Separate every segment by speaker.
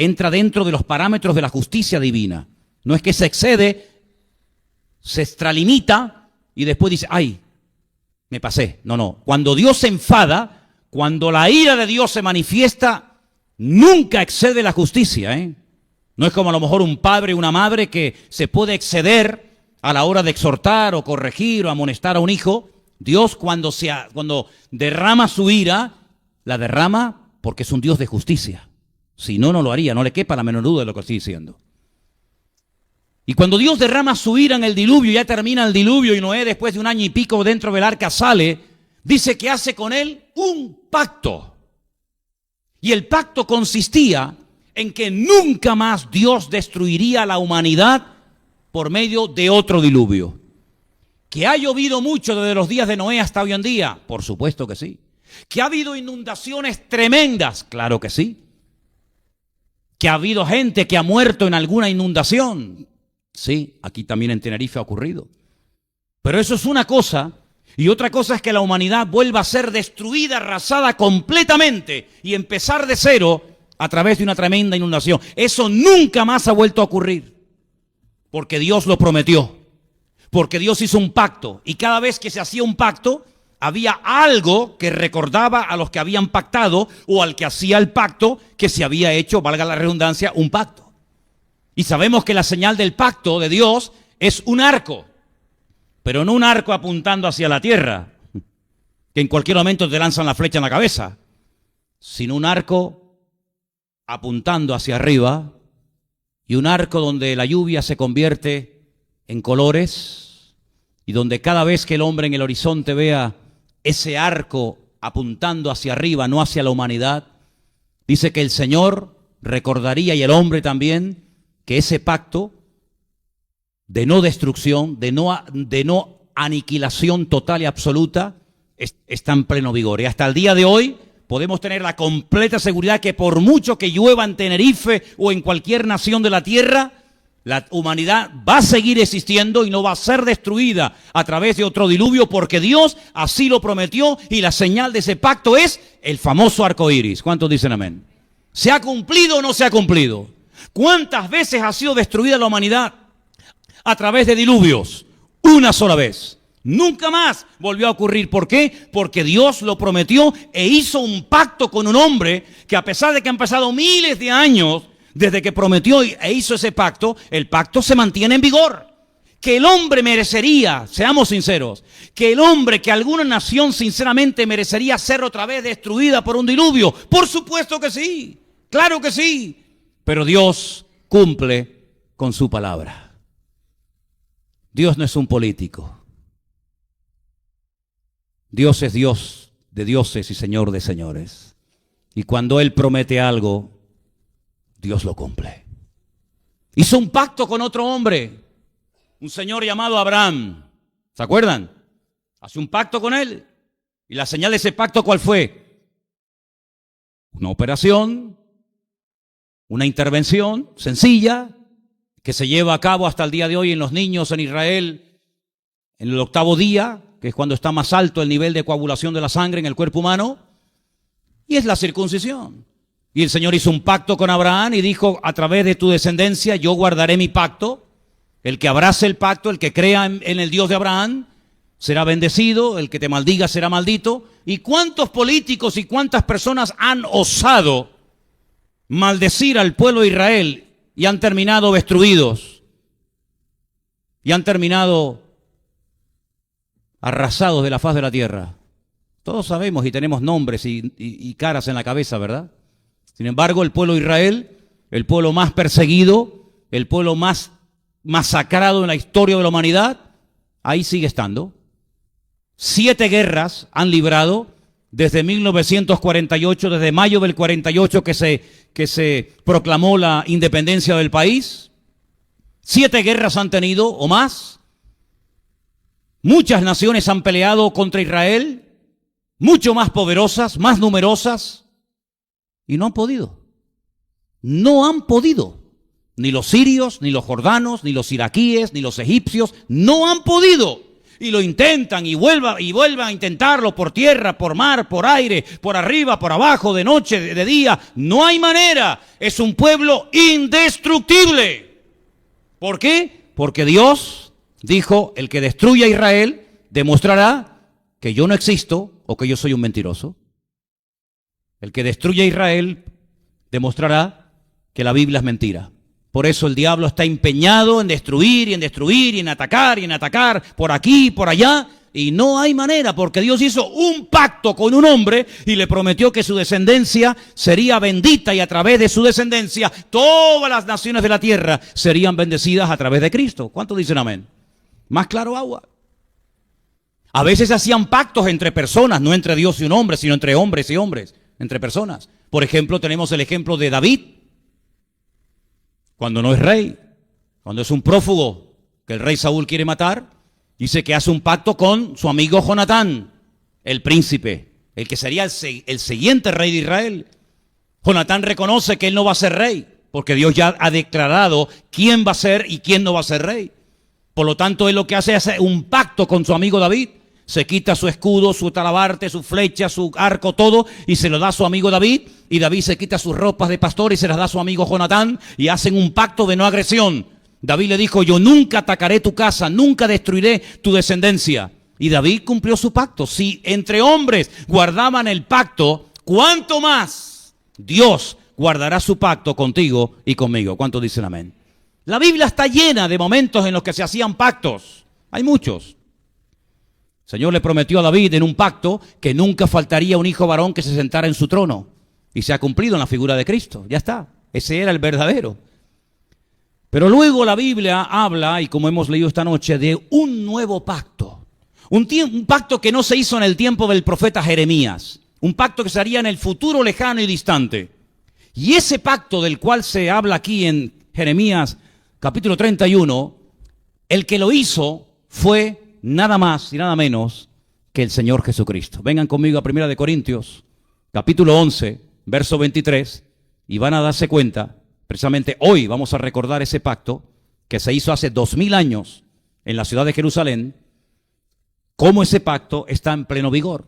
Speaker 1: entra dentro de los parámetros de la justicia divina. No es que se excede, se extralimita y después dice, ay, me pasé. No, no. Cuando Dios se enfada, cuando la ira de Dios se manifiesta, nunca excede la justicia, ¿eh? No es como a lo mejor un padre o una madre que se puede exceder a la hora de exhortar o corregir o amonestar a un hijo. Dios cuando derrama su ira, la derrama porque es un Dios de justicia. Si no, no lo haría, no le quepa la menor duda de lo que estoy diciendo. Y cuando Dios derrama su ira en el diluvio, ya termina el diluvio y Noé después de 1 año y pico dentro del arca sale, dice que hace con él un pacto. Y el pacto consistía en que nunca más Dios destruiría a la humanidad por medio de otro diluvio. ¿Que ha llovido mucho desde los días de Noé hasta hoy en día? Por supuesto que sí. ¿Que ha habido inundaciones tremendas? Claro que sí. ¿Que ha habido gente que ha muerto en alguna inundación? Sí, aquí también en Tenerife ha ocurrido. Pero eso es una cosa, y otra cosa es que la humanidad vuelva a ser destruida, arrasada completamente y empezar de cero a través de una tremenda inundación. Eso nunca más ha vuelto a ocurrir, porque Dios lo prometió, porque Dios hizo un pacto, y cada vez que se hacía un pacto, había algo que recordaba a los que habían pactado o al que hacía el pacto que se había hecho, valga la redundancia, un pacto. Y sabemos que la señal del pacto de Dios es un arco, pero no un arco apuntando hacia la tierra, que en cualquier momento te lanzan la flecha en la cabeza, sino un arco apuntando hacia arriba y un arco donde la lluvia se convierte en colores y donde cada vez que el hombre en el horizonte vea ese arco apuntando hacia arriba, no hacia la humanidad, dice que el Señor recordaría, y el hombre también, que ese pacto de no destrucción, de no aniquilación total y absoluta, está en pleno vigor. Y hasta el día de hoy podemos tener la completa seguridad que por mucho que llueva en Tenerife o en cualquier nación de la tierra, la humanidad va a seguir existiendo y no va a ser destruida a través de otro diluvio, porque Dios así lo prometió, y la señal de ese pacto es el famoso arco iris. ¿Cuántos dicen amén? ¿Se ha cumplido o no se ha cumplido? ¿Cuántas veces ha sido destruida la humanidad a través de diluvios? Una sola vez. Nunca más volvió a ocurrir. ¿Por qué? Porque Dios lo prometió e hizo un pacto con un hombre que, a pesar de que han pasado miles de años desde que prometió e hizo ese pacto, el pacto se mantiene en vigor. Que el hombre merecería, seamos sinceros, que el hombre, que alguna nación sinceramente merecería ser otra vez destruida por un diluvio. Por supuesto que sí, claro que sí. Pero Dios cumple con su palabra. Dios no es un político. Dios es Dios de dioses y Señor de señores. Y cuando Él promete algo, Dios lo cumple. Hizo un pacto con otro hombre, un señor llamado Abraham. ¿Se acuerdan? Hace un pacto con él. ¿Y la señal de ese pacto cuál fue? Una operación, una intervención sencilla que se lleva a cabo hasta el día de hoy en los niños en Israel, en el 8º día, que es cuando está más alto el nivel de coagulación de la sangre en el cuerpo humano, y es la circuncisión. Y el Señor hizo un pacto con Abraham y dijo: a través de tu descendencia yo guardaré mi pacto. El que abrace el pacto, el que crea en el Dios de Abraham, será bendecido, el que te maldiga será maldito. ¿Y cuántos políticos y cuántas personas han osado maldecir al pueblo de Israel y han terminado destruidos? Y han terminado arrasados de la faz de la tierra. Todos sabemos y tenemos nombres y caras en la cabeza, ¿verdad? Sin embargo, el pueblo de Israel, el pueblo más perseguido, el pueblo más masacrado en la historia de la humanidad, ahí sigue estando. 7 guerras han librado desde 1948, desde mayo del 48 que se proclamó la independencia del país. 7 guerras han tenido o más. Muchas naciones han peleado contra Israel, mucho más poderosas, más numerosas, y no han podido. No han podido. Ni los sirios, ni los jordanos, ni los iraquíes, ni los egipcios, no han podido. y lo intentan y vuelvan a intentarlo por tierra, por mar, por aire, por arriba, por abajo, de noche, de día. No hay manera. Es un pueblo indestructible. ¿Por qué? Porque Dios dijo, el que destruya a Israel demostrará que yo no existo o que yo soy un mentiroso. El que destruya a Israel demostrará que la Biblia es mentira. Por eso el diablo está empeñado en destruir y en destruir y en atacar por aquí y por allá. Y no hay manera, porque Dios hizo un pacto con un hombre y le prometió que su descendencia sería bendita y a través de su descendencia todas las naciones de la tierra serían bendecidas a través de Cristo. ¿Cuántos dicen amén? Más claro agua. A veces hacían pactos entre personas, no entre Dios y un hombre, sino entre hombres y hombres, entre personas. Por ejemplo, tenemos el ejemplo de David. Cuando no es rey, cuando es un prófugo que el rey Saúl quiere matar, dice que hace un pacto con su amigo Jonatán, el príncipe, el que sería el siguiente rey de Israel. Jonatán reconoce que él no va a ser rey, porque Dios ya ha declarado quién va a ser y quién no va a ser rey. Por lo tanto, él lo que hace es un pacto con su amigo David. Se quita su escudo, su talabarte, su flecha, su arco, todo, y se lo da a su amigo David. Y David se quita sus ropas de pastor y se las da a su amigo Jonatán. Y hacen un pacto de no agresión. David le dijo, yo nunca atacaré tu casa, nunca destruiré tu descendencia. Y David cumplió su pacto. Si entre hombres guardaban el pacto, ¿cuánto más Dios guardará su pacto contigo y conmigo? ¿Cuántos dicen amén? La Biblia está llena de momentos en los que se hacían pactos. Hay muchos. El Señor le prometió a David en un pacto que nunca faltaría un hijo varón que se sentara en su trono. Y se ha cumplido en la figura de Cristo. Ya está. Ese era el verdadero. Pero luego la Biblia habla, y como hemos leído esta noche, de un nuevo pacto. Un pacto que no se hizo en el tiempo del profeta Jeremías. Un pacto que se haría en el futuro lejano y distante. Y ese pacto del cual se habla aquí en Jeremías capítulo 31, el que lo hizo fue nada más y nada menos que el Señor Jesucristo. Vengan conmigo a 1 Corintios, capítulo 11, verso 23, y van a darse cuenta, precisamente hoy vamos a recordar ese pacto que se hizo hace 2000 años en la ciudad de Jerusalén, cómo ese pacto está en pleno vigor.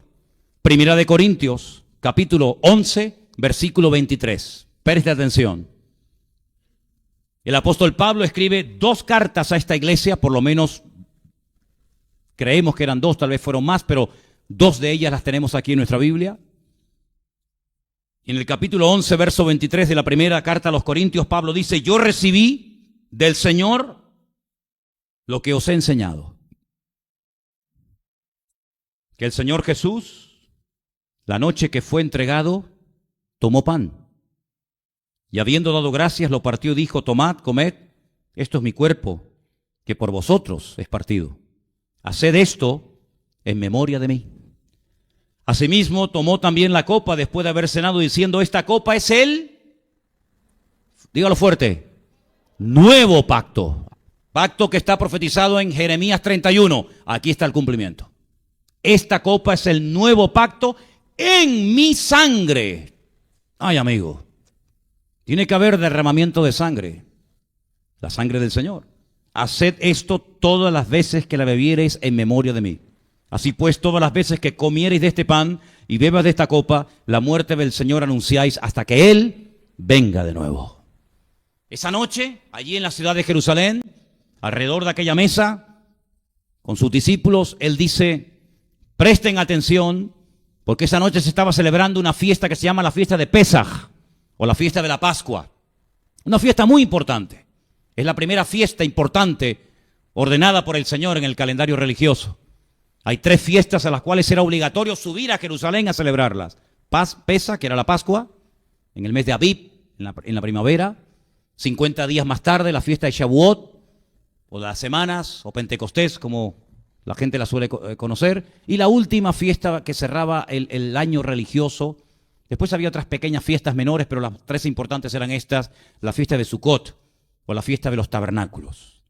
Speaker 1: 1 Corintios, capítulo 11, versículo 23. Preste atención. El apóstol Pablo escribe 2 cartas a esta iglesia, por lo menos creemos que eran 2, tal vez fueron más, pero 2 de ellas las tenemos aquí en nuestra Biblia. En el capítulo 11, verso 23 de la primera carta a los Corintios, Pablo dice, yo recibí del Señor lo que os he enseñado. Que el Señor Jesús, la noche que fue entregado, tomó pan. Y habiendo dado gracias, lo partió y dijo, tomad, comed, esto es mi cuerpo, que por vosotros es partido. Haced esto en memoria de mí. Asimismo, tomó también la copa después de haber cenado, diciendo, esta copa es el, dígalo fuerte, nuevo pacto. Pacto que está profetizado en Jeremías 31. Aquí está el cumplimiento. Esta copa es el nuevo pacto en mi sangre. Ay, amigo, tiene que haber derramamiento de sangre, la sangre del Señor. Haced esto todas las veces que la bebiereis en memoria de mí. Así pues, todas las veces que comiereis de este pan y bebas de esta copa, la muerte del Señor anunciáis hasta que Él venga de nuevo. Esa noche, allí en la ciudad de Jerusalén, alrededor de aquella mesa, con sus discípulos, Él dice, presten atención, porque esa noche se estaba celebrando una fiesta que se llama la fiesta de Pesaj, o la fiesta de la Pascua. Una fiesta muy importante. Es la primera fiesta importante ordenada por el Señor en el calendario religioso. Hay 3 fiestas a las cuales era obligatorio subir a Jerusalén a celebrarlas. Pesaj, que era la Pascua, en el mes de Abib, en la primavera. 50 días más tarde, la fiesta de Shavuot, o de las semanas, o Pentecostés, como la gente la suele conocer. Y la última fiesta que cerraba el año religioso. Después había otras pequeñas fiestas menores, pero las 3 importantes eran estas, la fiesta de Sukkot, o la fiesta de los tabernáculos.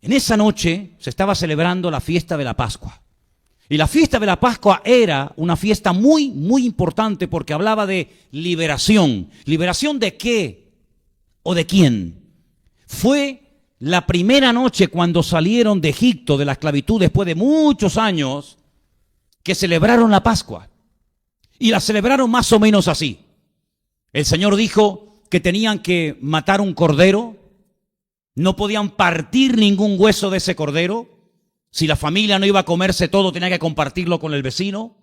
Speaker 1: En esa noche se estaba celebrando la fiesta de la Pascua. Y la fiesta de la Pascua era una fiesta muy, muy importante porque hablaba de liberación. ¿Liberación de qué? ¿O de quién? Fue la primera noche cuando salieron de Egipto, de la esclavitud, después de muchos años, que celebraron la Pascua. Y la celebraron más o menos así. El Señor dijo que tenían que matar un cordero, no podían partir ningún hueso de ese cordero. Si la familia no iba a comerse todo, tenía que compartirlo con el vecino.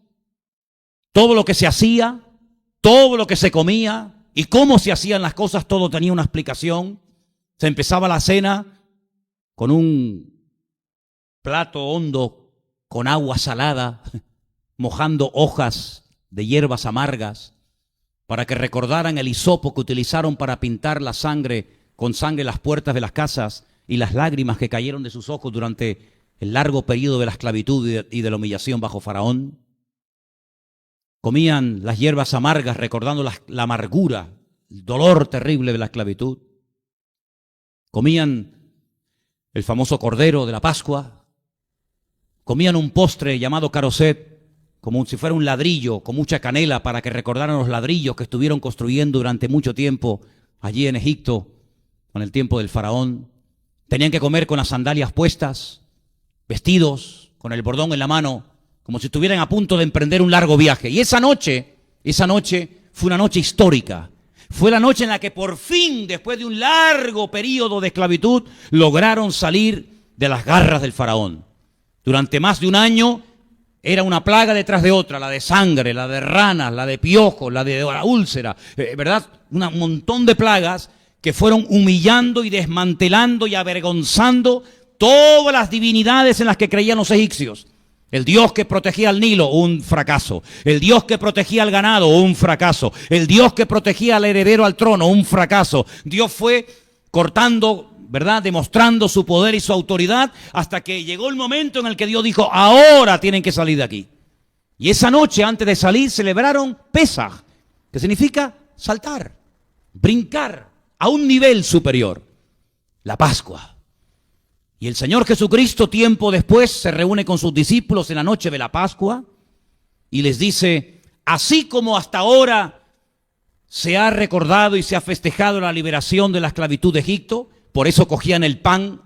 Speaker 1: Todo lo que se hacía, todo lo que se comía y cómo se hacían las cosas, todo tenía una explicación. Se empezaba la cena con un plato hondo con agua salada, mojando hojas de hierbas amargas, para que recordaran el hisopo que utilizaron para pintar la sangre, con sangre las puertas de las casas y las lágrimas que cayeron de sus ojos durante el largo periodo de la esclavitud y de la humillación bajo Faraón. Comían las hierbas amargas recordando la amargura, el dolor terrible de la esclavitud. Comían el famoso cordero de la Pascua. Comían un postre llamado caroset, como si fuera un ladrillo con mucha canela, para que recordaran los ladrillos que estuvieron construyendo durante mucho tiempo allí en Egipto, con el tiempo del Faraón. Tenían que comer con las sandalias puestas, vestidos, con el bordón en la mano, como si estuvieran a punto de emprender un largo viaje. Y esa noche fue una noche histórica. Fue la noche en la que por fin, después de un largo periodo de esclavitud, lograron salir de las garras del Faraón. Durante más de un año era una plaga detrás de otra, la de sangre, la de ranas, la de piojos, la de la úlcera, ¿verdad? Un montón de plagas que fueron humillando y desmantelando y avergonzando todas las divinidades en las que creían los egipcios. El Dios que protegía al Nilo, un fracaso. El Dios que protegía al ganado, un fracaso. El Dios que protegía al heredero al trono, un fracaso. Dios fue cortando, ¿verdad?, demostrando su poder y su autoridad, hasta que llegó el momento en el que Dios dijo: ahora tienen que salir de aquí. Y esa noche, antes de salir, celebraron Pesaj, que significa saltar, brincar a un nivel superior, la Pascua. Y el Señor Jesucristo, tiempo después, se reúne con sus discípulos en la noche de la Pascua y les dice: así como hasta ahora se ha recordado y se ha festejado la liberación de la esclavitud de Egipto, por eso cogían el pan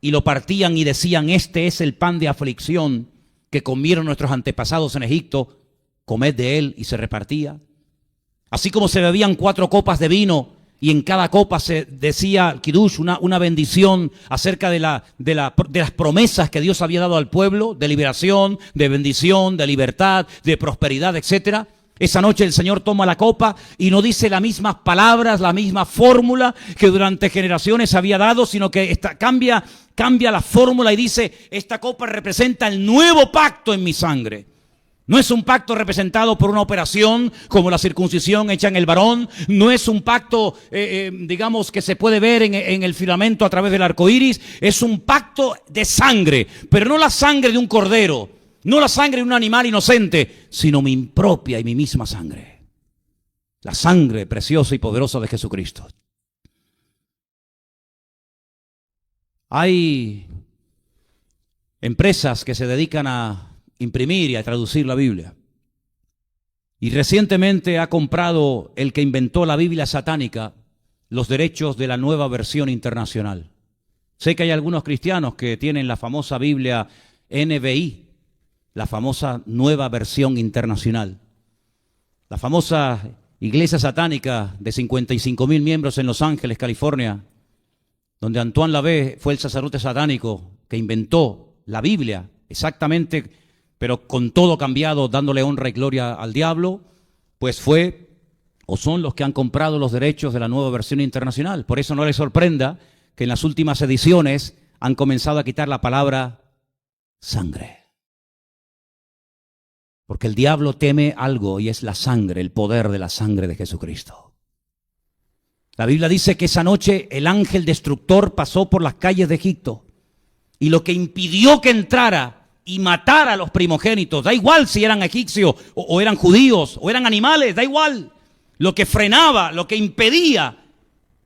Speaker 1: y lo partían y decían: este es el pan de aflicción que comieron nuestros antepasados en Egipto, comed de él, y se repartía. Así como se bebían 4 copas de vino y en cada copa se decía Kiddush, una bendición acerca de las promesas que Dios había dado al pueblo, de liberación, de bendición, de libertad, de prosperidad, etcétera. Esa noche el Señor toma la copa y no dice las mismas palabras, la misma fórmula que durante generaciones había dado, sino que cambia la fórmula y dice: esta copa representa el nuevo pacto en mi sangre. No es un pacto representado por una operación como la circuncisión hecha en el varón. No es un pacto, digamos, que se puede ver en el filamento a través del arco iris. Es un pacto de sangre, pero no la sangre de un cordero, no la sangre de un animal inocente, sino mi propia y mi misma sangre. La sangre preciosa y poderosa de Jesucristo. Hay empresas que se dedican a imprimir y a traducir la Biblia. Y recientemente ha comprado el que inventó la Biblia satánica los derechos de la nueva versión internacional. Sé que hay algunos cristianos que tienen la famosa Biblia NBI, la famosa nueva versión internacional. La famosa iglesia satánica de 55,000 miembros en Los Ángeles, California, donde Antoine Lavey fue el sacerdote satánico que inventó la Biblia, exactamente, pero con todo cambiado, dándole honra y gloria al diablo, pues fue o son los que han comprado los derechos de la nueva versión internacional. Por eso no les sorprenda que en las últimas ediciones han comenzado a quitar la palabra sangre. Porque el diablo teme algo, y es la sangre, el poder de la sangre de Jesucristo. La Biblia dice que esa noche el ángel destructor pasó por las calles de Egipto, y lo que impidió que entrara y matara a los primogénitos, da igual si eran egipcios o eran judíos o eran animales, da igual. Lo que frenaba, lo que impedía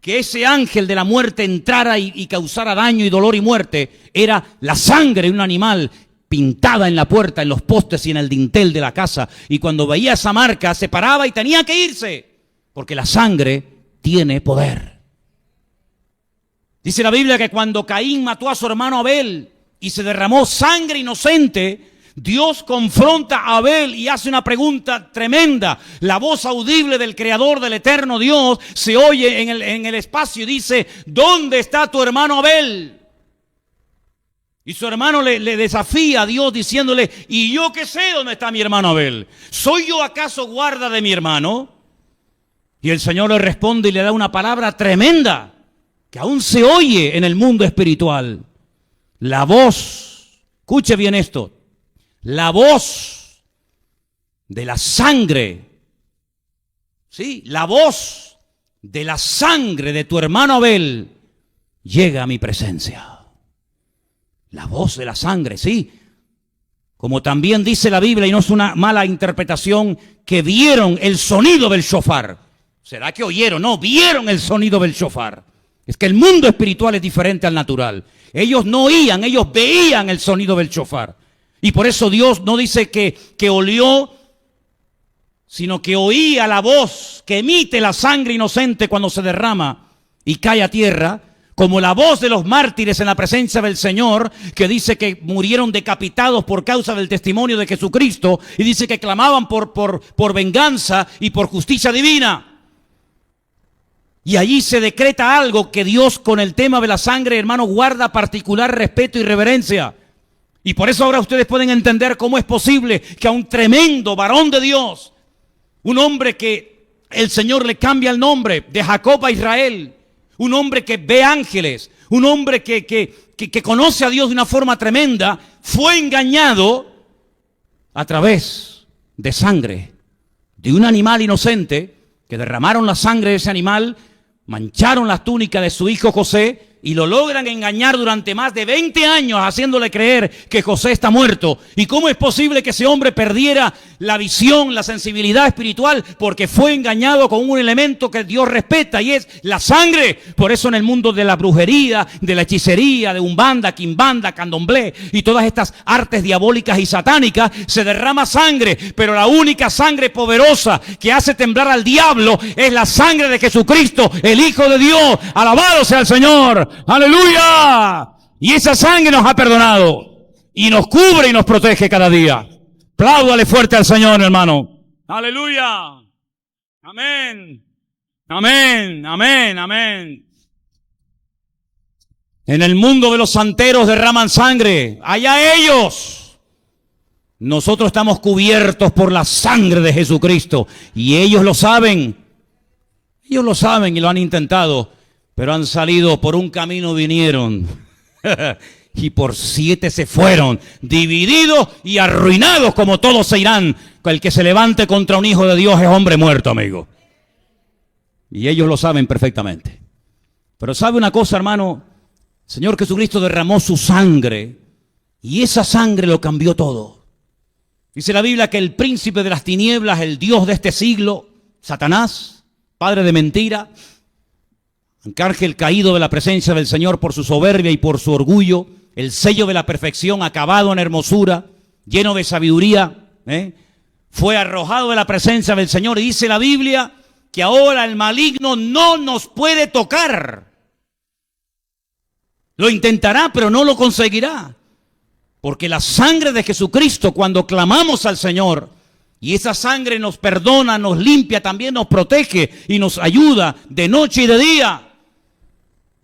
Speaker 1: que ese ángel de la muerte entrara y causara daño y dolor y muerte, era la sangre de un animal pintada en la puerta, en los postes y en el dintel de la casa. Y cuando veía esa marca se paraba y tenía que irse, porque la sangre tiene poder. Dice la Biblia que cuando Caín mató a su hermano Abel y se derramó sangre inocente, Dios confronta a Abel y hace una pregunta tremenda. La voz audible del Creador, del eterno Dios, se oye en el espacio y dice: ¿dónde está tu hermano Abel? Y su hermano le desafía a Dios diciéndole: ¿y yo qué sé dónde está mi hermano Abel? ¿Soy yo acaso guarda de mi hermano? Y el Señor le responde y le da una palabra tremenda que aún se oye en el mundo espiritual. La voz, escuche bien esto, la voz de la sangre, ¿sí? La voz de la sangre de tu hermano Abel llega a mi presencia. La voz de la sangre, sí. Como también dice la Biblia, y no es una mala interpretación, que vieron el sonido del shofar. ¿Será que oyeron? No, vieron el sonido del shofar. Es que el mundo espiritual es diferente al natural. Ellos no oían, ellos veían el sonido del shofar. Y por eso Dios no dice que olió, sino que oía la voz que emite la sangre inocente cuando se derrama y cae a tierra, como la voz de los mártires en la presencia del Señor, que dice que murieron decapitados por causa del testimonio de Jesucristo, y dice que clamaban por venganza y por justicia divina. Y allí se decreta algo que Dios, con el tema de la sangre, hermano, guarda particular respeto y reverencia. Y por eso ahora ustedes pueden entender cómo es posible que a un tremendo varón de Dios, un hombre que el Señor le cambia el nombre de Jacob a Israel, un hombre que ve ángeles, un hombre que conoce a Dios de una forma tremenda, fue engañado a través de sangre de un animal inocente, que derramaron la sangre de ese animal, mancharon las túnicas de su hijo José y lo logran engañar durante más de 20 años, haciéndole creer que José está muerto. ¿Y cómo es posible que ese hombre perdiera la visión, la sensibilidad espiritual? Porque fue engañado con un elemento que Dios respeta, y es la sangre. Por eso en el mundo de la brujería, de la hechicería, de umbanda, quimbanda, candomblé y todas estas artes diabólicas y satánicas, se derrama sangre. Pero la única sangre poderosa que hace temblar al diablo es la sangre de Jesucristo, el Hijo de Dios. Alabado sea el Señor. ¡Aleluya! Y esa sangre nos ha perdonado y nos cubre y nos protege cada día. Apláudale fuerte al Señor, hermano. ¡Aleluya! Amén. Amén, amén, amén. En el mundo de los santeros derraman sangre. ¡Allá ellos! Nosotros estamos cubiertos por la sangre de Jesucristo. Y ellos lo saben. Ellos lo saben y lo han intentado. Pero han salido por un camino, vinieron y por 7 se fueron, divididos y arruinados, como todos se irán. El que se levante contra un hijo de Dios es hombre muerto, amigo. Y ellos lo saben perfectamente. Pero sabe una cosa, hermano, el Señor Jesucristo derramó su sangre y esa sangre lo cambió todo. Dice la Biblia que el príncipe de las tinieblas, el Dios de este siglo, Satanás, padre de mentira, arcángel caído de la presencia del Señor por su soberbia y por su orgullo, el sello de la perfección, acabado en hermosura, lleno de sabiduría, fue arrojado de la presencia del Señor. Y dice la Biblia que ahora el maligno no nos puede tocar. Lo intentará, pero no lo conseguirá. Porque la sangre de Jesucristo, cuando clamamos al Señor, y esa sangre nos perdona, nos limpia, también nos protege y nos ayuda de noche y de día.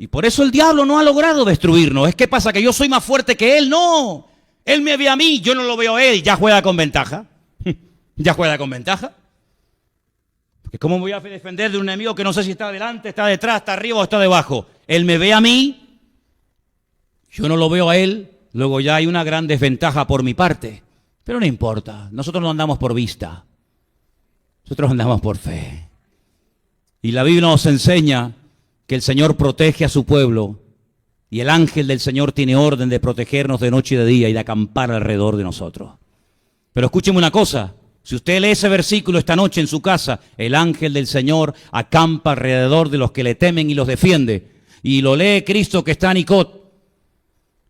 Speaker 1: Y por eso el diablo no ha logrado destruirnos. ¿Qué pasa? ¿Que yo soy más fuerte que él? No. Él me ve a mí, yo no lo veo a él. Ya juega con ventaja. Ya juega con ventaja. Porque ¿cómo voy a defender de un enemigo que no sé si está adelante, está detrás, está arriba o está debajo? Él me ve a mí, yo no lo veo a él. Luego ya hay una gran desventaja por mi parte. Pero no importa. Nosotros no andamos por vista. Nosotros andamos por fe. Y la Biblia nos enseña que el Señor protege a su pueblo y el ángel del Señor tiene orden de protegernos de noche y de día y de acampar alrededor de nosotros. Pero escúcheme una cosa, si usted lee ese versículo esta noche en su casa, el ángel del Señor acampa alrededor de los que le temen y los defiende. Y lo lee Cristo que está en Icot,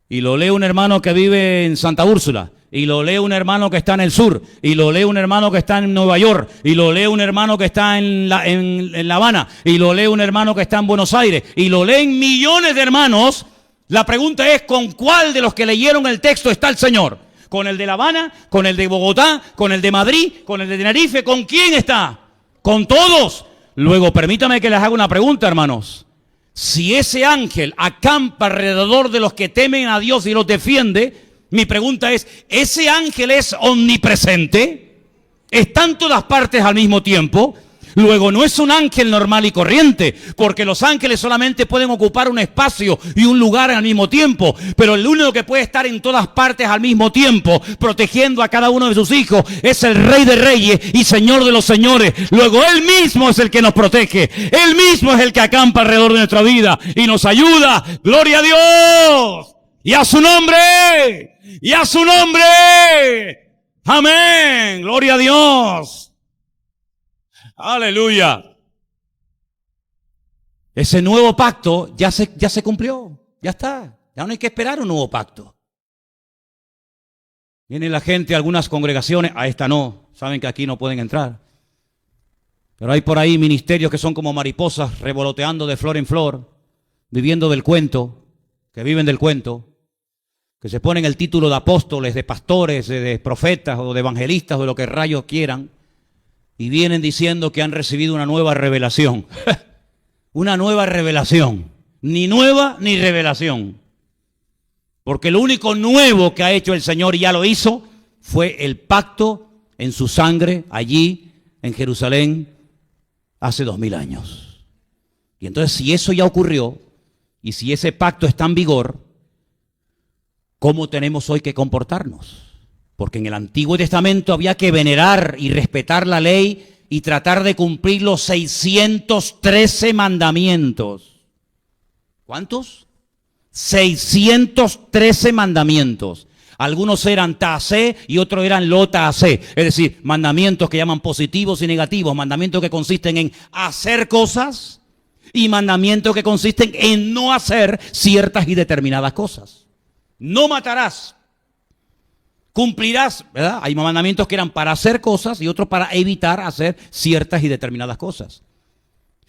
Speaker 1: y lo lee un hermano que vive en Santa Úrsula, y lo lee un hermano que está en el sur, y lo lee un hermano que está en Nueva York, y lo lee un hermano que está en La Habana, y lo lee un hermano que está en Buenos Aires, y lo leen millones de hermanos, la pregunta es, ¿con cuál de los que leyeron el texto está el Señor? ¿Con el de La Habana? ¿Con el de Bogotá? ¿Con el de Madrid? ¿Con el de Tenerife? ¿Con quién está? Con todos. Luego, permítame que les haga una pregunta, hermanos. Si ese ángel acampa alrededor de los que temen a Dios y los defiende, mi pregunta es, ¿ese ángel es omnipresente? ¿Está en todas partes al mismo tiempo? Luego, no es un ángel normal y corriente, porque los ángeles solamente pueden ocupar un espacio y un lugar al mismo tiempo, pero el único que puede estar en todas partes al mismo tiempo, protegiendo a cada uno de sus hijos, es el Rey de Reyes y Señor de los Señores. Luego, Él mismo es el que nos protege, Él mismo es el que acampa alrededor de nuestra vida y nos ayuda. ¡Gloria a Dios! ¡Y a su nombre! ¡Y a su nombre! ¡Amén! ¡Gloria a Dios! ¡Aleluya! Ese nuevo pacto ya se cumplió. Ya está. Ya no hay que esperar un nuevo pacto. Viene la gente a algunas congregaciones, a esta no. Saben que aquí no pueden entrar. Pero hay por ahí ministerios que son como mariposas revoloteando de flor en flor, viviendo del cuento, que viven del cuento, que se ponen el título de apóstoles, de pastores, de profetas o de evangelistas o de lo que rayos quieran. Y vienen diciendo que han recibido una nueva revelación. Una nueva revelación. Ni nueva ni revelación. Porque lo único nuevo que ha hecho el Señor, y ya lo hizo, fue el pacto en su sangre allí en Jerusalén hace 2000 años. Y entonces, si eso ya ocurrió, y si ese pacto está en vigor, ¿cómo tenemos hoy que comportarnos? Porque en el Antiguo Testamento había que venerar y respetar la ley y tratar de cumplir los 613 mandamientos. ¿Cuántos? 613 mandamientos. Algunos eran ta'asé y otros eran lo ta'asé. Es decir, mandamientos que llaman positivos y negativos. Mandamientos que consisten en hacer cosas y mandamientos que consisten en no hacer ciertas y determinadas cosas. No matarás. Cumplirás, ¿verdad? Hay mandamientos que eran para hacer cosas y otros para evitar hacer ciertas y determinadas cosas.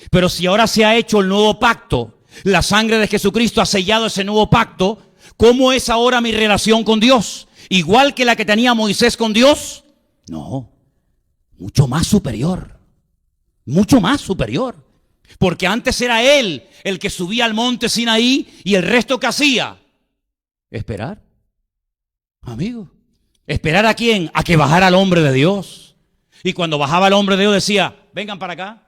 Speaker 1: Pero si ahora se ha hecho el nuevo pacto, la sangre de Jesucristo ha sellado ese nuevo pacto, ¿cómo es ahora mi relación con Dios? ¿Igual que la que tenía Moisés con Dios? No, mucho más superior. Mucho más superior. Porque antes era Él el que subía al monte Sinaí y el resto que hacía. Esperar. Amigo. ¿Esperar a quién? A que bajara el hombre de Dios. Y cuando bajaba el hombre de Dios decía, vengan para acá.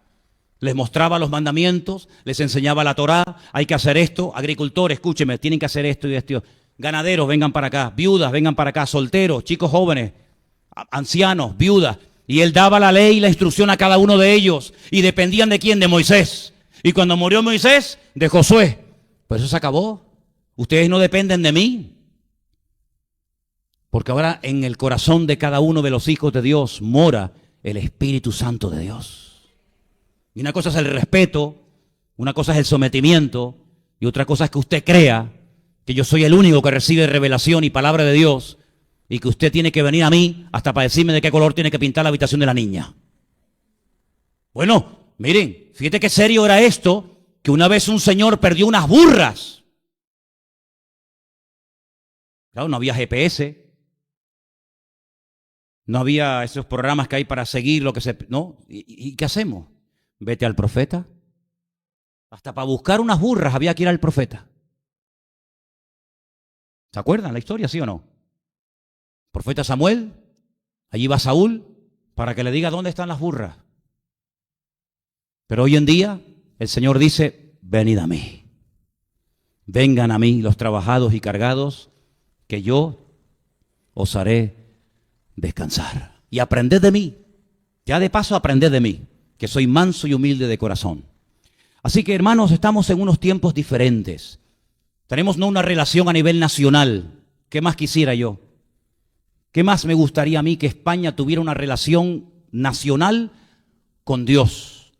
Speaker 1: Les mostraba los mandamientos, les enseñaba la Torá, hay que hacer esto. Agricultores, escúcheme, tienen que hacer esto y esto. Ganaderos, vengan para acá. Viudas, vengan para acá. Solteros, chicos jóvenes, ancianos, viudas. Y él daba la ley y la instrucción a cada uno de ellos. Y dependían de quién, de Moisés. Y cuando murió Moisés, de Josué. Pues eso se acabó. Ustedes no dependen de mí. Porque ahora en el corazón de cada uno de los hijos de Dios mora el Espíritu Santo de Dios. Y una cosa es el respeto, una cosa es el sometimiento, y otra cosa es que usted crea que yo soy el único que recibe revelación y palabra de Dios, y que usted tiene que venir a mí hasta para decirme de qué color tiene que pintar la habitación de la niña. Bueno, miren, fíjate qué serio era esto, que una vez un señor perdió unas burras. Claro, no había GPS. No había esos programas que hay para seguir lo que se... ¿No? ¿Y qué hacemos? Vete al profeta. Hasta para buscar unas burras había que ir al profeta. ¿Se acuerdan la historia, sí o no? Profeta Samuel, allí va Saúl para que le diga dónde están las burras. Pero hoy en día el Señor dice, venid a mí. Vengan a mí los trabajados y cargados, que yo os haré descansar. Y aprended de mí. Ya de paso aprended de mí, que soy manso y humilde de corazón. Así que, hermanos, estamos en unos tiempos diferentes. Tenemos no una relación a nivel nacional. ¿Qué más quisiera yo? ¿Qué más me gustaría a mí que España tuviera una relación nacional con Dios?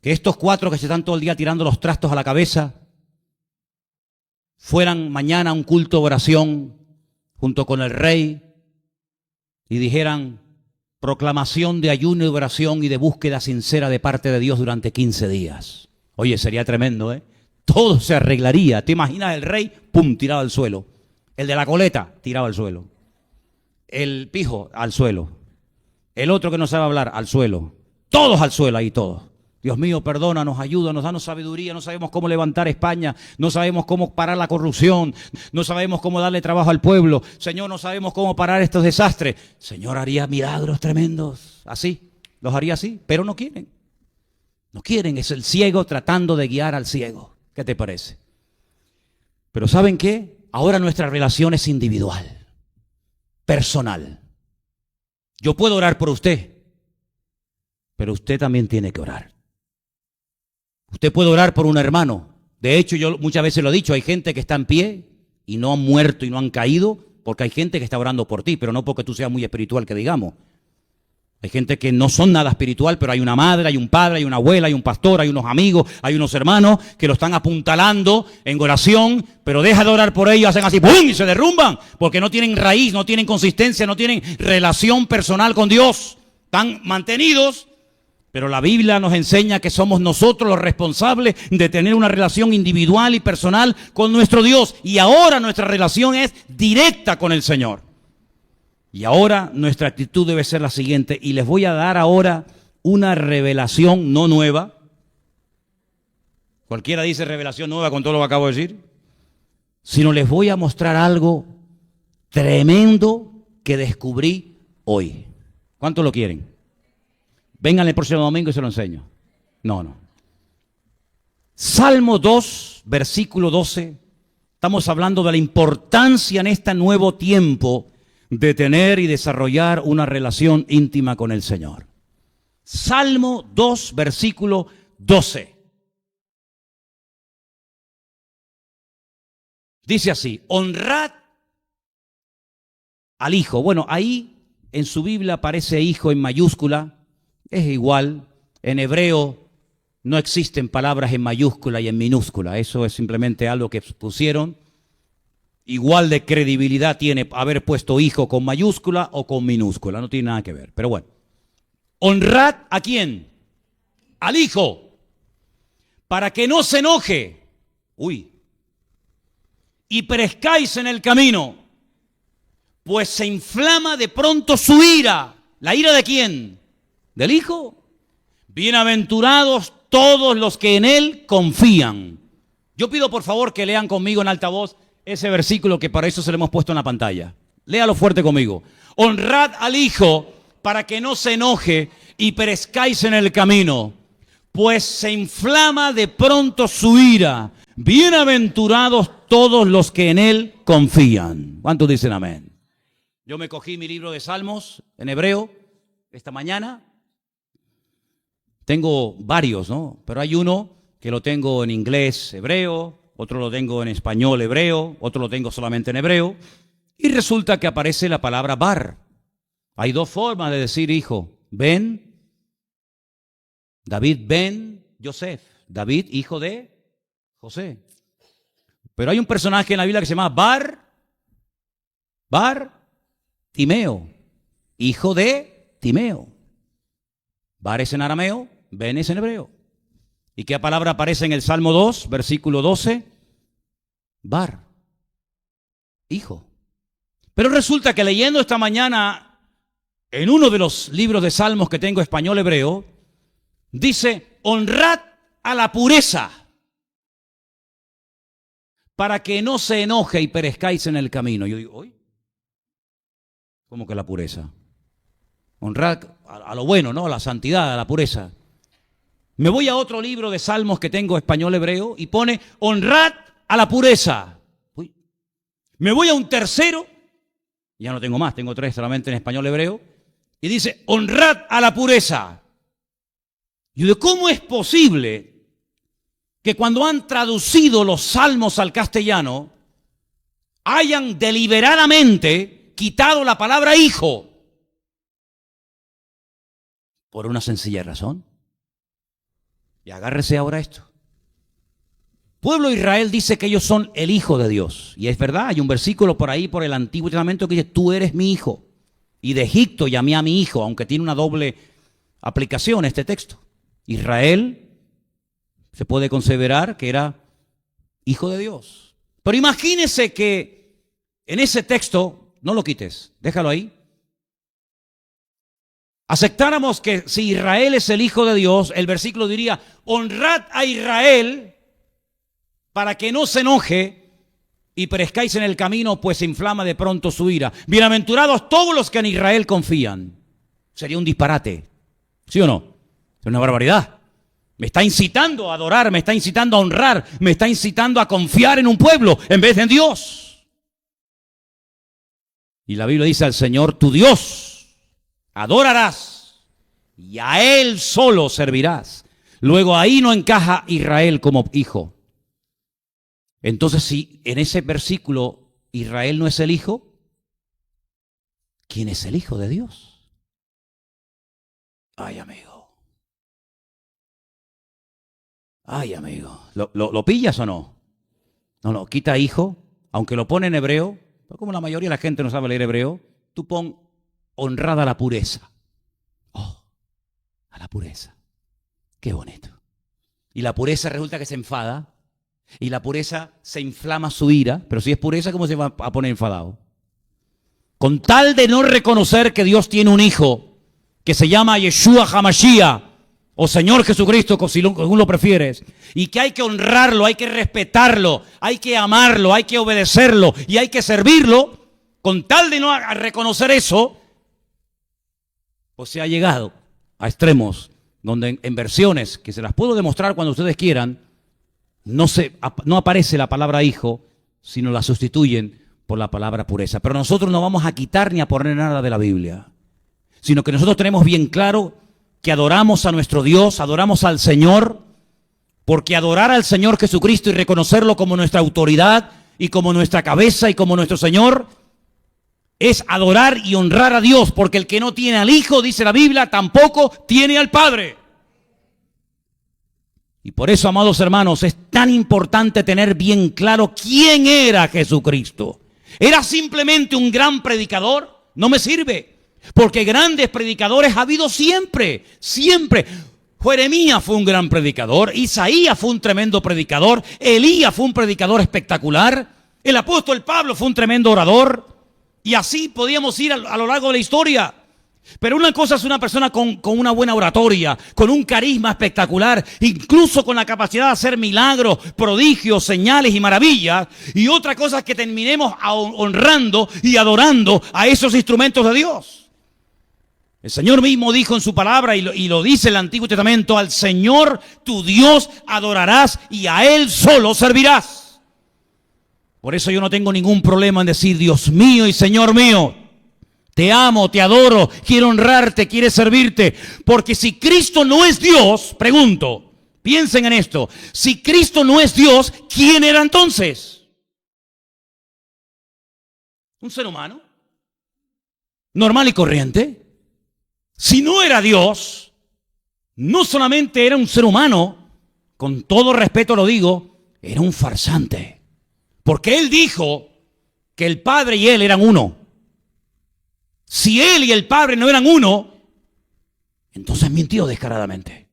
Speaker 1: Que estos cuatro que se están todo el día tirando los trastos a la cabeza fueran mañana a un culto de oración junto con el rey, y dijeran proclamación de ayuno y oración y de búsqueda sincera de parte de Dios durante 15 días. Oye, sería tremendo, ¿eh? Todo se arreglaría. ¿Te imaginas el rey? ¡Pum! Tirado al suelo. El de la coleta, tirado al suelo. El pijo, al suelo. El otro que no sabe hablar, al suelo. Todos al suelo ahí, todos. Dios mío, perdónanos, ayúdanos, danos sabiduría. No sabemos cómo levantar España. No sabemos cómo parar la corrupción. No sabemos cómo darle trabajo al pueblo. Señor, no sabemos cómo parar estos desastres. Señor, haría milagros tremendos. Así, los haría así, pero no quieren. No quieren, es el ciego tratando de guiar al ciego. ¿Qué te parece? Pero ¿saben qué? Ahora nuestra relación es individual, personal. Yo puedo orar por usted, pero usted también tiene que orar. Usted puede orar por un hermano. De hecho, yo muchas veces lo he dicho, hay gente que está en pie y no han muerto y no han caído, porque hay gente que está orando por ti, pero no porque tú seas muy espiritual, que digamos. Hay gente que no son nada espiritual, pero hay una madre, hay un padre, hay una abuela, hay un pastor, hay unos amigos, hay unos hermanos que lo están apuntalando en oración, pero deja de orar por ellos, hacen así, ¡pum!, y se derrumban, porque no tienen raíz, no tienen consistencia, no tienen relación personal con Dios. Están mantenidos, pero la Biblia nos enseña que somos nosotros los responsables de tener una relación individual y personal con nuestro Dios. Y ahora nuestra relación es directa con el Señor. Y ahora nuestra actitud debe ser la siguiente, y les voy a dar ahora una revelación no nueva. Cualquiera dice revelación nueva con todo lo que acabo de decir. Sino les voy a mostrar algo tremendo que descubrí hoy. ¿Cuántos lo quieren? Vengan el próximo domingo y se lo enseño. No. Salmo 2, versículo 12. Estamos hablando de la importancia en este nuevo tiempo de tener y desarrollar una relación íntima con el Señor. Salmo 2, versículo 12. Dice así, honrad al Hijo. Bueno, ahí en su Biblia aparece Hijo en mayúscula, es igual. En hebreo no existen palabras en mayúscula y en minúscula, eso es simplemente algo que pusieron. Igual de credibilidad tiene haber puesto hijo con mayúscula o con minúscula, no tiene nada que ver. Pero bueno, honrad ¿a quién? Al Hijo, para que no se enoje, y perezcáis en el camino, pues se inflama de pronto su ira. ¿La ira de quién? ¿Del Hijo? Bienaventurados todos los que en Él confían. Yo pido por favor que lean conmigo en alta voz ese versículo, que para eso se lo hemos puesto en la pantalla. Léalo fuerte conmigo. Honrad al Hijo para que no se enoje y perezcáis en el camino, pues se inflama de pronto su ira. Bienaventurados todos los que en Él confían. ¿Cuántos dicen amén? Yo me cogí mi libro de Salmos en hebreo esta mañana. Tengo varios, ¿no? Pero hay uno que lo tengo en inglés hebreo, otro lo tengo en español hebreo, otro lo tengo solamente en hebreo, y resulta que aparece la palabra bar. Hay dos formas de decir hijo. Ben, David ben Yosef, David hijo de José. Pero hay un personaje en la Biblia que se llama Bar Timeo, hijo de Timeo. Bar es en arameo, Ben es en hebreo. ¿Y qué palabra aparece en el Salmo 2, versículo 12? Bar, hijo. Pero resulta que leyendo esta mañana en uno de los libros de Salmos que tengo español hebreo, dice, honrad a la pureza, para que no se enoje y perezcáis en el camino. Yo digo, ¿oye? ¿Cómo que la pureza? Honrad a lo bueno, ¿no? A la santidad, a la pureza. Me voy a otro libro de Salmos que tengo español hebreo y pone, honrad a la pureza. Uy. Me voy a un tercero, ya no tengo más, tengo tres solamente en español hebreo, y dice, honrad a la pureza. Y yo digo, ¿cómo es posible que cuando han traducido los salmos al castellano, hayan deliberadamente quitado la palabra hijo? Por una sencilla razón. Y agárrese ahora a esto. Pueblo de Israel dice que ellos son el hijo de Dios. Y es verdad, hay un versículo por ahí, por el Antiguo Testamento, que dice, tú eres mi hijo. Y de Egipto llamé a mi hijo, aunque tiene una doble aplicación este texto. Israel se puede considerar que era hijo de Dios. Pero imagínese que en ese texto, no lo quites, déjalo ahí. Aceptáramos que si Israel es el hijo de Dios, el versículo diría, honrad a Israel para que no se enoje y perezcáis en el camino, pues se inflama de pronto su ira. Bienaventurados todos los que en Israel confían. Sería un disparate, ¿sí o no? Es una barbaridad. Me está incitando a adorar, me está incitando a honrar, me está incitando a confiar en un pueblo en vez de en Dios. Y la Biblia dice al Señor, tu Dios, adorarás y a Él solo servirás. Luego ahí no encaja Israel como hijo. Entonces, si en ese versículo Israel no es el hijo, ¿quién es el hijo de Dios? Ay, amigo. Ay, amigo. ¿Lo pillas o no? No, quita hijo, aunque lo pone en hebreo, pero como la mayoría de la gente no sabe leer hebreo, tú pon honrada a la pureza. Oh, a la pureza. Qué bonito. Y la pureza resulta que se enfada. Y la pureza se inflama su ira. Pero si es pureza, ¿cómo se va a poner enfadado? Con tal de no reconocer que Dios tiene un hijo que se llama Yeshua HaMashiach, o Señor Jesucristo, según lo prefieres, y que hay que honrarlo, hay que respetarlo, hay que amarlo, hay que obedecerlo y hay que servirlo, con tal de no reconocer eso, pues se ha llegado a extremos donde en versiones, que se las puedo demostrar cuando ustedes quieran, no aparece la palabra hijo, sino la sustituyen por la palabra pureza. Pero nosotros no vamos a quitar ni a poner nada de la Biblia, sino que nosotros tenemos bien claro que adoramos a nuestro Dios, adoramos al Señor, porque adorar al Señor Jesucristo y reconocerlo como nuestra autoridad y como nuestra cabeza y como nuestro Señor es adorar y honrar a Dios, porque el que no tiene al Hijo, dice la Biblia, tampoco tiene al Padre. Y por eso, amados hermanos, es tan importante tener bien claro quién era Jesucristo. ¿Era simplemente un gran predicador? No me sirve, porque grandes predicadores ha habido siempre, siempre. Jeremías fue un gran predicador, Isaías fue un tremendo predicador, Elías fue un predicador espectacular, el apóstol Pablo fue un tremendo orador, y así podíamos ir a lo largo de la historia. Pero una cosa es una persona con una buena oratoria, con un carisma espectacular, incluso con la capacidad de hacer milagros, prodigios, señales y maravillas. Y otra cosa es que terminemos honrando y adorando a esos instrumentos de Dios. El Señor mismo dijo en su palabra, y lo dice el Antiguo Testamento, al Señor tu Dios adorarás y a Él solo servirás. Por eso yo no tengo ningún problema en decir Dios mío y Señor mío. Te amo, te adoro, quiero honrarte, quiero servirte. Porque si Cristo no es Dios, pregunto, piensen en esto. Si Cristo no es Dios, ¿quién era entonces? ¿Un ser humano? ¿Normal y corriente? Si no era Dios, no solamente era un ser humano, con todo respeto lo digo, era un farsante. Porque Él dijo que el Padre y Él eran uno. Si Él y el Padre no eran uno, entonces mintió descaradamente.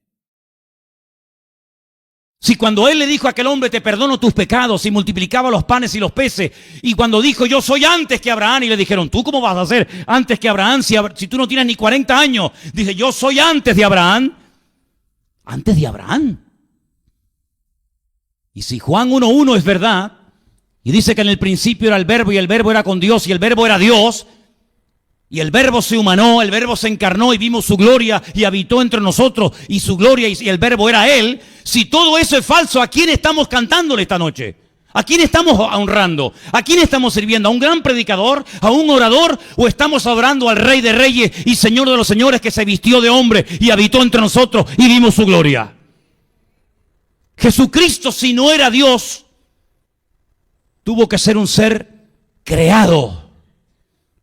Speaker 1: Si cuando Él le dijo a aquel hombre, te perdono tus pecados, y multiplicaba los panes y los peces, y cuando dijo, yo soy antes que Abraham, y le dijeron, ¿tú cómo vas a ser antes que Abraham si tú no tienes ni 40 años? Dice, yo soy antes de Abraham. Antes de Abraham. Y si Juan 1:1 es verdad, y dice que en el principio era el Verbo, y el Verbo era con Dios, y el Verbo era Dios, y el Verbo se humanó, el Verbo se encarnó y vimos su gloria y habitó entre nosotros y su gloria y el Verbo era Él. Si todo eso es falso, ¿a quién estamos cantándole esta noche? ¿A quién estamos honrando? ¿A quién estamos sirviendo? ¿A un gran predicador? ¿A un orador? ¿O estamos adorando al Rey de Reyes y Señor de los Señores que se vistió de hombre y habitó entre nosotros y vimos su gloria? Jesucristo, si no era Dios, tuvo que ser un ser creado.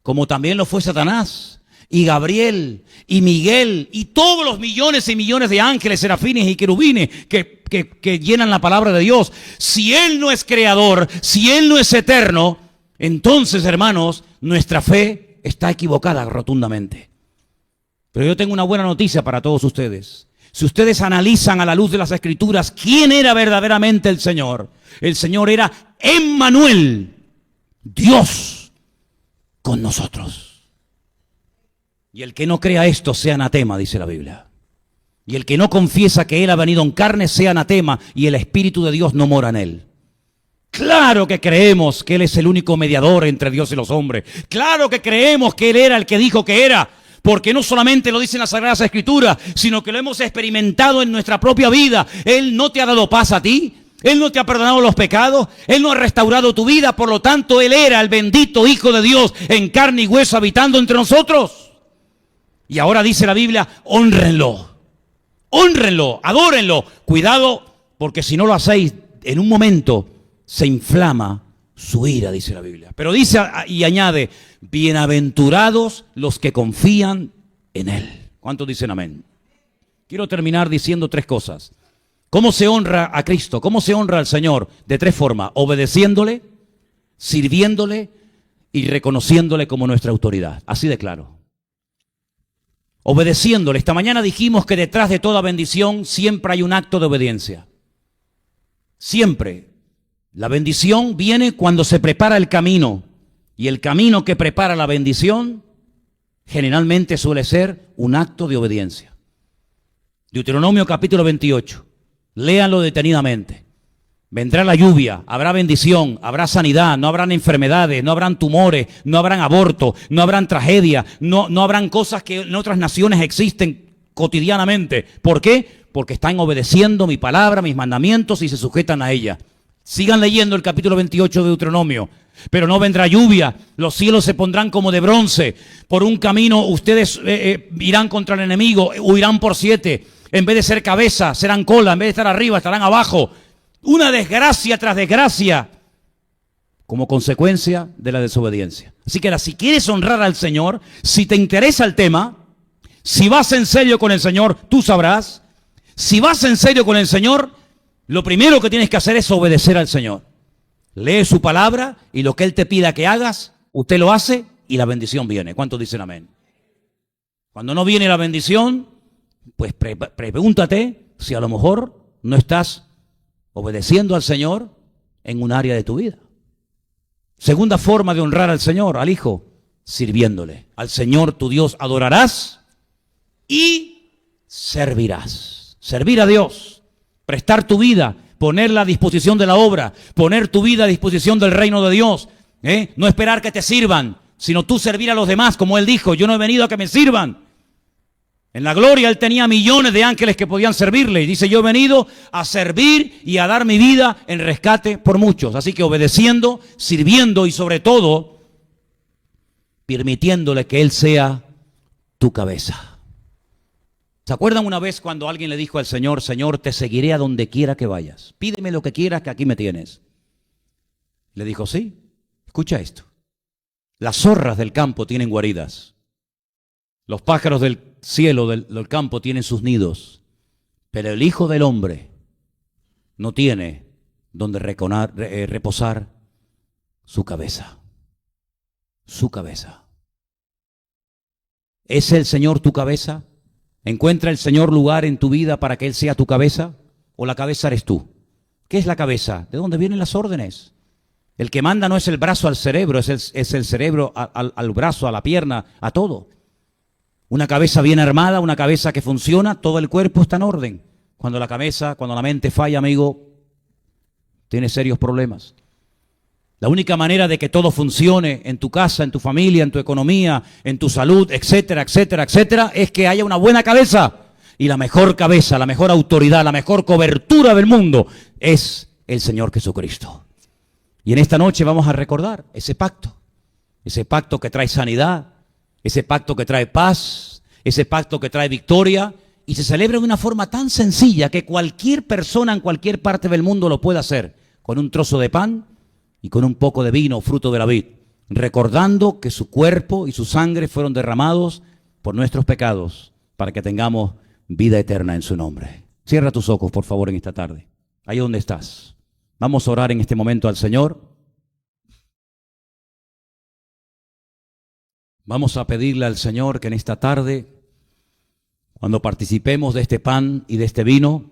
Speaker 1: Como también lo fue Satanás, y Gabriel, y Miguel, y todos los millones y millones de ángeles, serafines y querubines que llenan la palabra de Dios. Si Él no es creador, si Él no es eterno, entonces, hermanos, nuestra fe está equivocada rotundamente. Pero yo tengo una buena noticia para todos ustedes. Si ustedes analizan a la luz de las Escrituras quién era verdaderamente el Señor era Emmanuel, Dios con nosotros. Y el que no crea esto sea anatema, dice la Biblia. Y el que no confiesa que Él ha venido en carne sea anatema, y el Espíritu de Dios no mora en él. Claro que creemos que Él es el único mediador entre Dios y los hombres. Claro que creemos que Él era el que dijo que era. Porque no solamente lo dicen las Sagradas Escrituras, sino que lo hemos experimentado en nuestra propia vida. Él no te ha dado paz a ti. Él no te ha perdonado los pecados. Él no ha restaurado tu vida. Por lo tanto, Él era el bendito Hijo de Dios en carne y hueso habitando entre nosotros. Y ahora dice la Biblia, hónrenlo. Hónrenlo, adórenlo. Cuidado, porque si no lo hacéis, en un momento se inflama su ira, dice la Biblia. Pero dice y añade, bienaventurados los que confían en Él. ¿Cuántos dicen amén? Quiero terminar diciendo tres cosas. ¿Cómo se honra a Cristo? ¿Cómo se honra al Señor? De tres formas: obedeciéndole, sirviéndole y reconociéndole como nuestra autoridad. Así de claro. Obedeciéndole. Esta mañana dijimos que detrás de toda bendición siempre hay un acto de obediencia. Siempre. La bendición viene cuando se prepara el camino. Y el camino que prepara la bendición generalmente suele ser un acto de obediencia. Deuteronomio capítulo 28. Léanlo detenidamente. Vendrá la lluvia, habrá bendición, habrá sanidad, no habrán enfermedades, no habrán tumores, no habrán abortos, no habrán tragedias, no habrán cosas que en otras naciones existen cotidianamente. ¿Por qué? Porque están obedeciendo mi palabra, mis mandamientos y se sujetan a ella. Sigan leyendo el capítulo 28 de Deuteronomio. Pero no vendrá lluvia, los cielos se pondrán como de bronce. Por un camino ustedes irán contra el enemigo, huirán por 7. En vez de ser cabeza, serán cola. En vez de estar arriba, estarán abajo. Una desgracia tras desgracia como consecuencia de la desobediencia. Así que si quieres honrar al Señor, si te interesa el tema, si vas en serio con el Señor, tú sabrás. Si vas en serio con el Señor, lo primero que tienes que hacer es obedecer al Señor. Lee su palabra y lo que Él te pida que hagas, usted lo hace y la bendición viene. ¿Cuántos dicen amén? Cuando no viene la bendición, pues pregúntate si a lo mejor no estás obedeciendo al Señor en un área de tu vida. Segunda forma de honrar al Señor, al Hijo, sirviéndole. Al Señor tu Dios adorarás y servirás. Servir a Dios, prestar tu vida, ponerla a disposición de la obra, poner tu vida a disposición del reino de Dios. No esperar que te sirvan, sino tú servir a los demás, como Él dijo, yo no he venido a que me sirvan. En la gloria Él tenía millones de ángeles que podían servirle. Y dice, yo he venido a servir y a dar mi vida en rescate por muchos. Así que obedeciendo, sirviendo y sobre todo, permitiéndole que Él sea tu cabeza. ¿Se acuerdan una vez cuando alguien le dijo al Señor, Señor, te seguiré a donde quiera que vayas? Pídeme lo que quieras que aquí me tienes. Le dijo, sí, escucha esto. Las zorras del campo tienen guaridas. Los pájaros del cielo, del campo, tienen sus nidos. Pero el Hijo del Hombre no tiene donde reposar su cabeza. Su cabeza. ¿Es el Señor tu cabeza? ¿Encuentra el Señor lugar en tu vida para que Él sea tu cabeza? ¿O la cabeza eres tú? ¿Qué es la cabeza? ¿De dónde vienen las órdenes? El que manda no es el brazo al cerebro, es el cerebro al brazo, a la pierna, a todo. Una cabeza bien armada, una cabeza que funciona, todo el cuerpo está en orden. Cuando la mente falla, amigo, tiene serios problemas. La única manera de que todo funcione en tu casa, en tu familia, en tu economía, en tu salud, etcétera, etcétera, etcétera, es que haya una buena cabeza. Y la mejor cabeza, la mejor autoridad, la mejor cobertura del mundo es el Señor Jesucristo. Y en esta noche vamos a recordar ese pacto que trae sanidad, ese pacto que trae paz, ese pacto que trae victoria, y se celebra de una forma tan sencilla que cualquier persona en cualquier parte del mundo lo puede hacer, con un trozo de pan y con un poco de vino, fruto de la vid, recordando que su cuerpo y su sangre fueron derramados por nuestros pecados, para que tengamos vida eterna en su nombre. Cierra tus ojos, por favor, en esta tarde, ahí donde estás. Vamos a orar en este momento al Señor. Vamos a pedirle al Señor que en esta tarde, cuando participemos de este pan y de este vino,